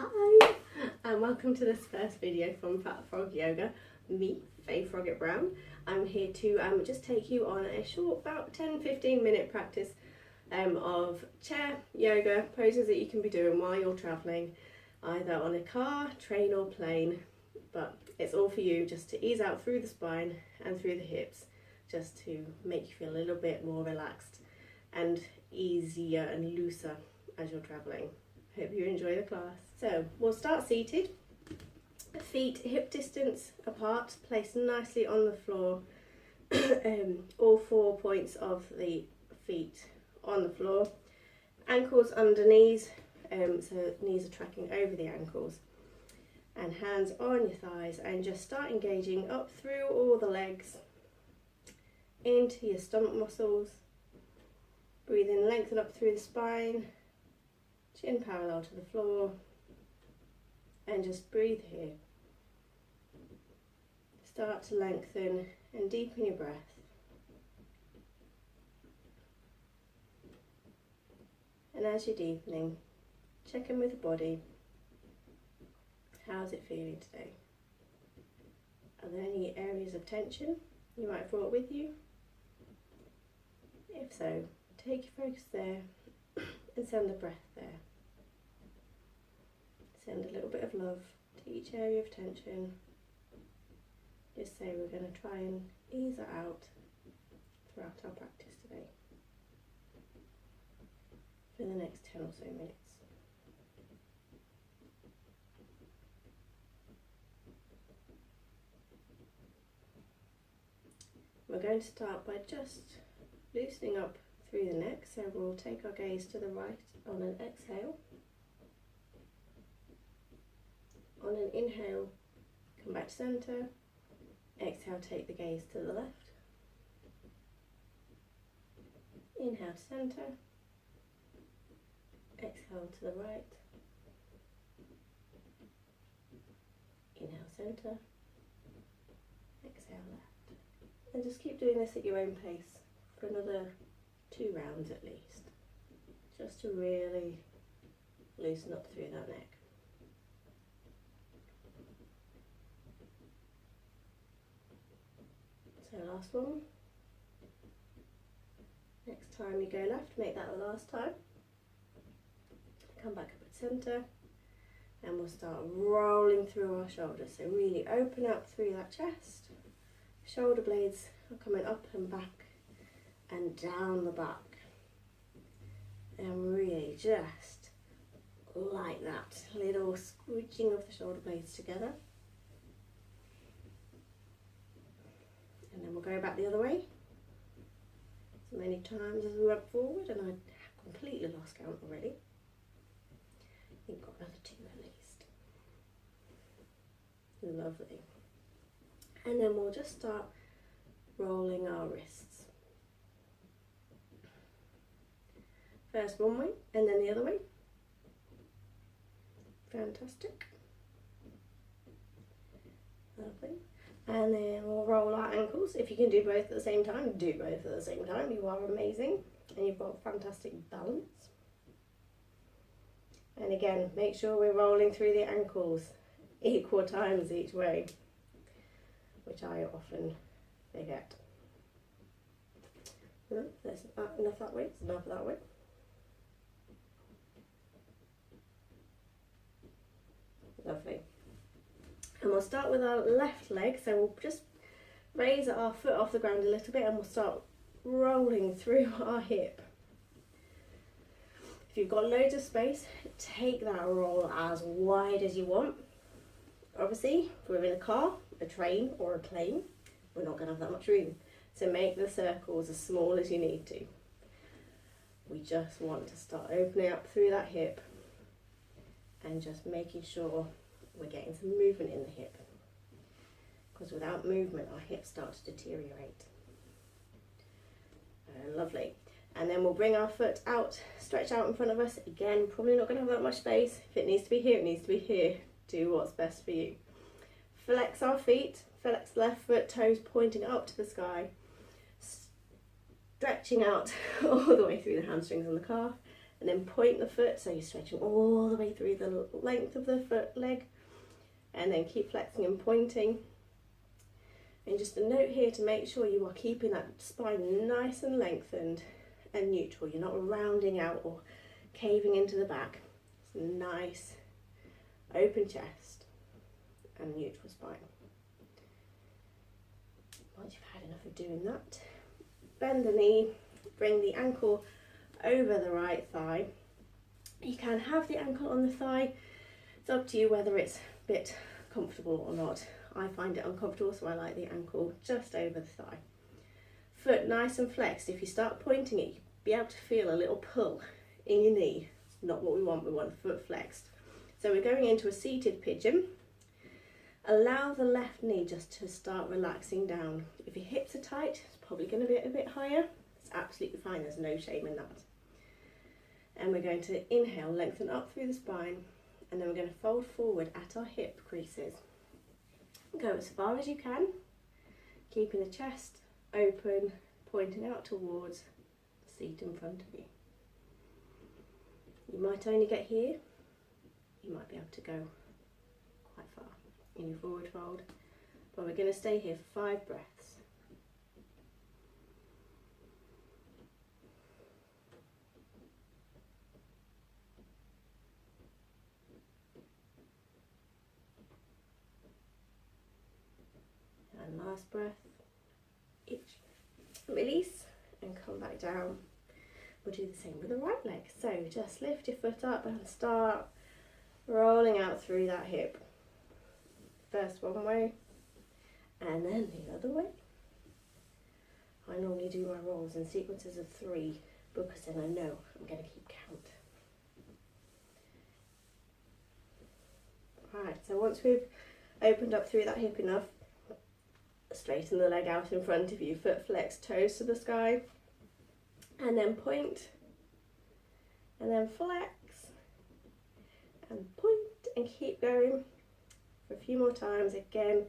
Hi, and welcome to this first video from Fat Frog Yoga. Me, Faye Frogget Brown. I'm here to just take you on a short, about 10-15 minute practice of chair yoga poses that you can be doing while you're travelling, either on a car, train or plane. But it's all for you, just to ease out through the spine and through the hips, just to make you feel a little bit more relaxed and easier and looser as you're travelling. Hope you enjoy the class. So we'll start seated, feet hip distance apart, placed nicely on the floor, all 4 points of the feet on the floor, ankles under knees, so knees are tracking over the ankles, and hands on your thighs, and just start engaging up through all the legs, into your stomach muscles. Breathe in, lengthen up through the spine, chin parallel to the floor, and just breathe here. Start to lengthen and deepen your breath. And as you're deepening, check in with the body. How's it feeling today? Are there any areas of tension you might have brought with you? If so, take your focus there and send the breath there. Send a little bit of love to each area of tension. Just say we're going to try and ease it out throughout our practice today for the next 10 or so minutes. We're going to start by just loosening up through the neck, so we'll take our gaze to the right on an exhale. On an inhale, come back to centre. Exhale, take the gaze to the left. Inhale to centre. Exhale to the right. Inhale centre. Exhale left. And just keep doing this at your own pace for another 2 rounds at least, just to really loosen up through that neck. So last one. Next time you go left, make that the last time. Come back up at centre, and we'll start rolling through our shoulders. So really open up through that chest. Shoulder blades are coming up and back and down the back. And really just like that, little squidging of the shoulder blades together. And then we'll go back the other way as many times as we went forward, and I completely lost count already. I think got another 2 at least. Lovely. And then we'll just start rolling our wrists. First one way and then the other way. Fantastic. Lovely. And then we'll roll our ankles. If you can do both at the same time, do both at the same time. You are amazing and you've got fantastic balance. And again, make sure we're rolling through the ankles equal times each way, which I often forget. There's enough that way, enough that way. Lovely. And we'll start with our left leg, so we'll just raise our foot off the ground a little bit and we'll start rolling through our hip. If you've got loads of space, take that roll as wide as you want. Obviously, if we're in a car, a train or a plane, we're not going to have that much room. So make the circles as small as you need to. We just want to start opening up through that hip and just making sure we're getting some movement in the hip, because without movement our hips start to deteriorate. Lovely. And then we'll bring our foot out, stretch out in front of us. Again, probably not going to have that much space. If it needs to be here, it needs to be here. Do what's best for you. Flex our feet, flex left foot, toes pointing up to the sky, stretching out all the way through the hamstrings on the calf, and then point the foot, so you're stretching all the way through the length of the foot leg, and then keep flexing and pointing. And just a note here to make sure you are keeping that spine nice and lengthened and neutral. You're not rounding out or caving into the back. It's a nice open chest and neutral spine. Once you've had enough of doing that, bend the knee, bring the ankle over the right thigh. You can have the ankle on the thigh. It's up to you whether it's a bit comfortable or not. I find it uncomfortable, so I like the ankle just over the thigh. Foot nice and flexed. If you start pointing it, you'll be able to feel a little pull in your knee. It's not what we want the foot flexed. So we're going into a seated pigeon. Allow the left knee just to start relaxing down. If your hips are tight, it's probably going to be a bit higher. It's absolutely fine, there's no shame in that. And we're going to inhale, lengthen up through the spine, and then we're going to fold forward at our hip creases. Go as far as you can, keeping the chest open, pointing out towards the seat in front of you. You might only get here, you might be able to go quite far in your forward fold, but we're going to stay here for 5 breaths. And last breath, each release and come back down. We'll do the same with the right leg. So just lift your foot up and start rolling out through that hip. First one way and then the other way. I normally do my rolls in sequences of 3 because then I know I'm going to keep count. Right, so once we've opened up through that hip enough, straighten the leg out in front of you, foot flex, toes to the sky, and then point, and then flex, and point, and keep going for a few more times, again,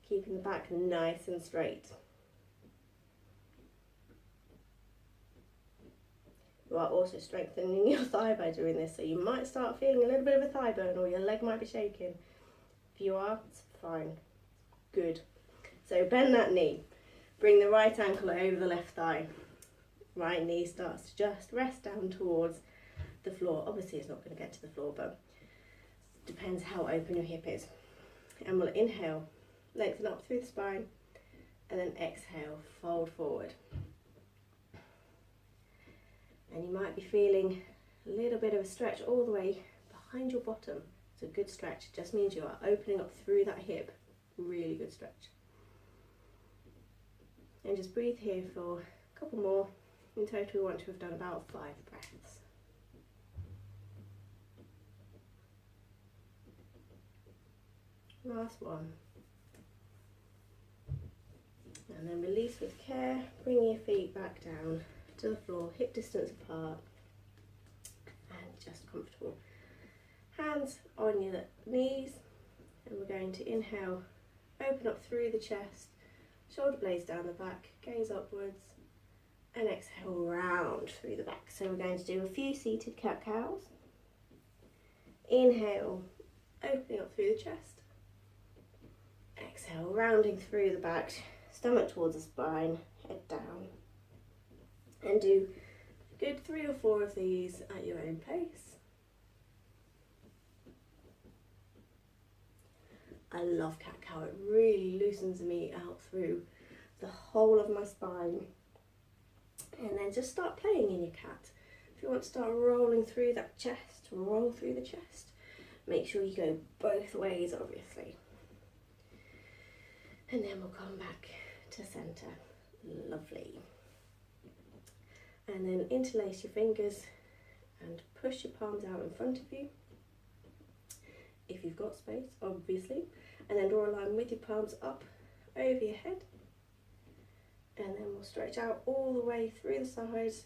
keeping the back nice and straight. You are also strengthening your thigh by doing this, so you might start feeling a little bit of a thigh burn, or your leg might be shaking. If you are, it's fine, good. So bend that knee, bring the right ankle over the left thigh. Right knee starts to just rest down towards the floor. Obviously it's not going to get to the floor, but it depends how open your hip is. And we'll inhale, lengthen up through the spine, and then exhale, fold forward. And you might be feeling a little bit of a stretch all the way behind your bottom. It's a good stretch, it just means you are opening up through that hip. Really good stretch. And just breathe here for a couple more. In total we want to have done about 5 breaths. Last one. And then release with care, bring your feet back down to the floor, hip distance apart, and just comfortable. Hands on your knees, and we're going to inhale, open up through the chest, shoulder blades down the back, gaze upwards, and exhale round through the back. So we're going to do a few seated cat-cows. Inhale, opening up through the chest. Exhale, rounding through the back, stomach towards the spine, head down. And do a good 3 or 4 of these at your own pace. I love cat-cow, it really loosens me out through the whole of my spine. And then just start playing in your cat. If you want to start rolling through that chest, roll through the chest. Make sure you go both ways, obviously. And then we'll come back to centre. Lovely. And then interlace your fingers and push your palms out in front of you. If you've got space, obviously. And then draw a line with your palms up over your head. And then we'll stretch out all the way through the sides,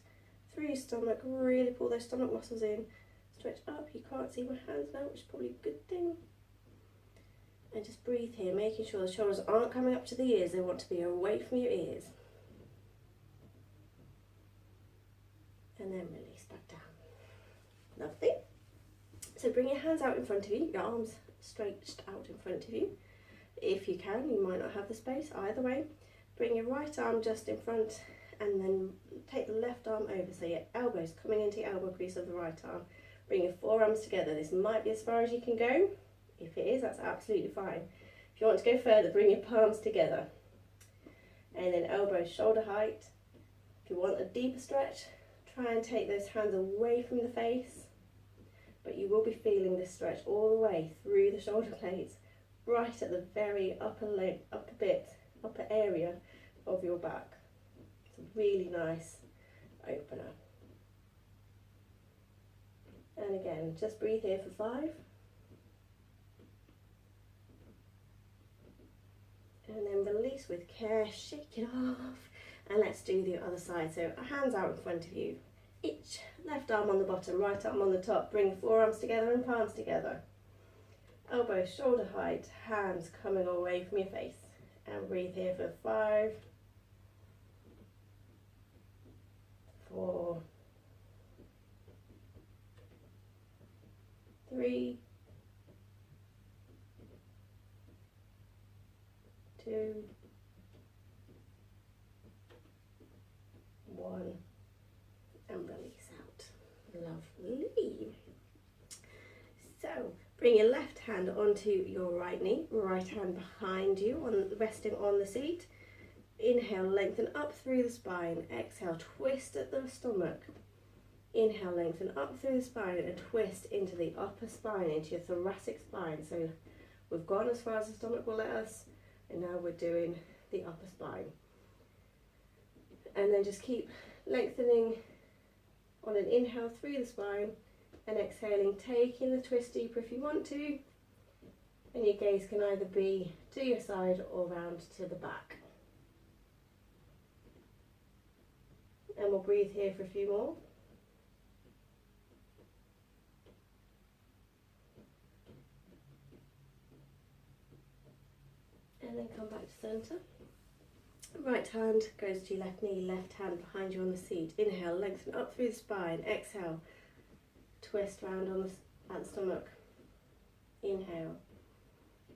through your stomach, really pull those stomach muscles in. Stretch up, you can't see my hands now, which is probably a good thing. And just breathe here, making sure the shoulders aren't coming up to the ears, they want to be away from your ears. And then release back down. Lovely. So bring your hands out in front of you, your arms stretched out in front of you. If you can, you might not have the space, either way. Bring your right arm just in front and then take the left arm over, so your elbow's coming into your elbow crease of the right arm. Bring your forearms together. This might be as far as you can go. If it is, that's absolutely fine. If you want to go further, bring your palms together. And then elbows shoulder height. If you want a deeper stretch, try and take those hands away from the face. But you will be feeling this stretch all the way through the shoulder blades, right at the very upper area of your back. It's a really nice opener. And again, just breathe here for 5. And then release with care, shake it off. And let's do the other side. So hands out in front of you. Each left arm on the bottom, right arm on the top. Bring forearms together and palms together. Elbows shoulder height, hands coming away from your face. And breathe here for 5, 4, 3, 2, 1, and release out. Lovely. So bring your left hand onto your right knee, right hand behind you, resting on the seat. Inhale, lengthen up through the spine. Exhale, twist at the stomach. Inhale, lengthen up through the spine and twist into the upper spine, into your thoracic spine. So we've gone as far as the stomach will let us, and now we're doing the upper spine. And then just keep lengthening on an inhale through the spine, and exhaling, taking the twist deeper if you want to. And your gaze can either be to your side or round to the back. And we'll breathe here for a few more. And then come back to centre. Right hand goes to your left knee, left hand behind you on the seat. Inhale, lengthen up through the spine. Exhale, twist round at the stomach. Inhale,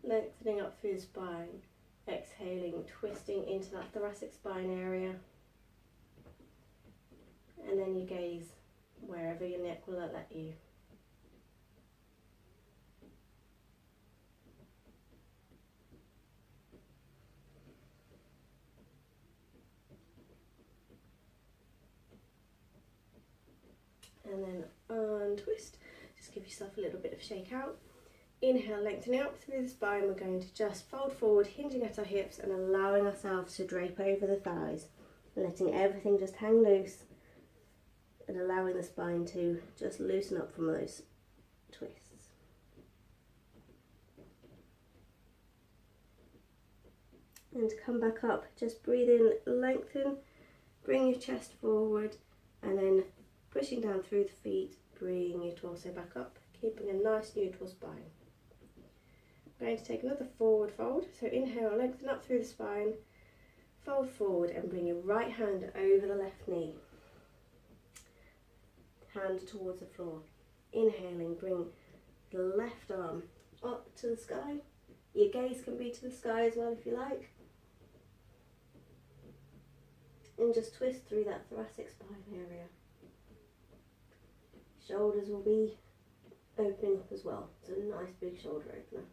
lengthening up through the spine. Exhaling, twisting into that thoracic spine area. And then you gaze wherever your neck will let you. And then untwist. Just give yourself a little bit of shake out. Inhale, lengthening up through the spine. We're going to just fold forward, hinging at our hips and allowing ourselves to drape over the thighs. Letting everything just hang loose and allowing the spine to just loosen up from those twists. And to come back up, just breathe in, lengthen, bring your chest forward, and then pushing down through the feet, bring your torso back up, keeping a nice neutral spine. I'm going to take another forward fold. So inhale, lengthen up through the spine, fold forward and bring your right hand over the left knee. Hand towards the floor. Inhaling, bring the left arm up to the sky. Your gaze can be to the sky as well if you like. And just twist through that thoracic spine area. Shoulders will be opening up as well. It's a nice big shoulder opener.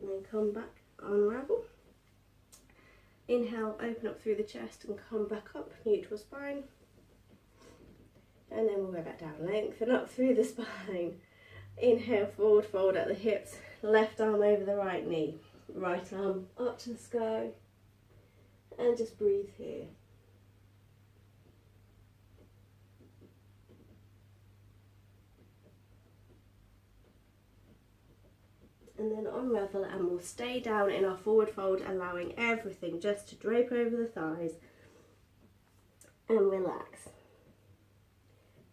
And then come back, unravel. Inhale, open up through the chest and come back up, neutral spine. And then we'll go back down, lengthen up through the spine. Inhale, forward fold at the hips, left arm over the right knee, right arm up to the sky, and just breathe here. And then unravel, and we'll stay down in our forward fold, allowing everything just to drape over the thighs and relax.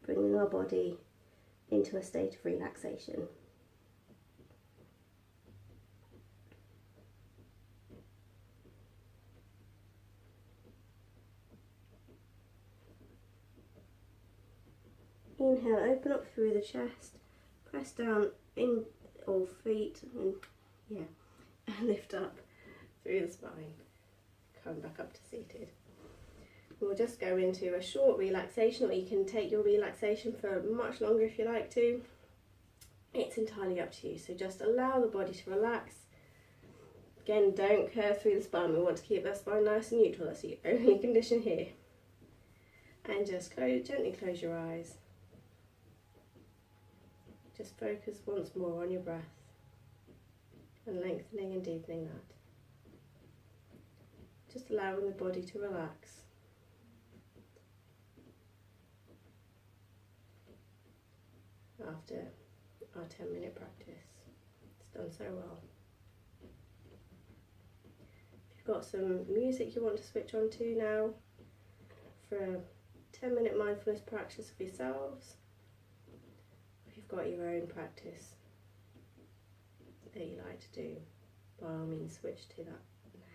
Bringing our body into a state of relaxation. Inhale, open up through the chest, press down in all feet, and lift up through the spine. Come back up to seated. We'll just go into a short relaxation, or you can take your relaxation for much longer if you like to. It's entirely up to you, so just allow the body to relax. Again, don't curve through the spine. We want to keep that spine nice and neutral. That's the only condition here. And just gently close your eyes. Just focus once more on your breath and lengthening and deepening that. Just allowing the body to relax. After our 10-minute practice. It's done so well. If you've got some music you want to switch on to now for a 10-minute mindfulness practice of yourselves, if you've got your own practice that you like to do, by all means switch to that now.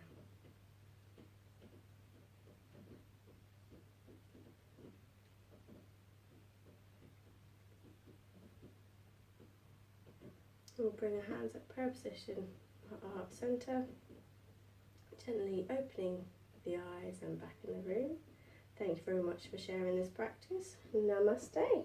We'll bring our hands at prayer position at our heart centre, gently opening the eyes and back in the room. Thank you very much for sharing this practice. Namaste.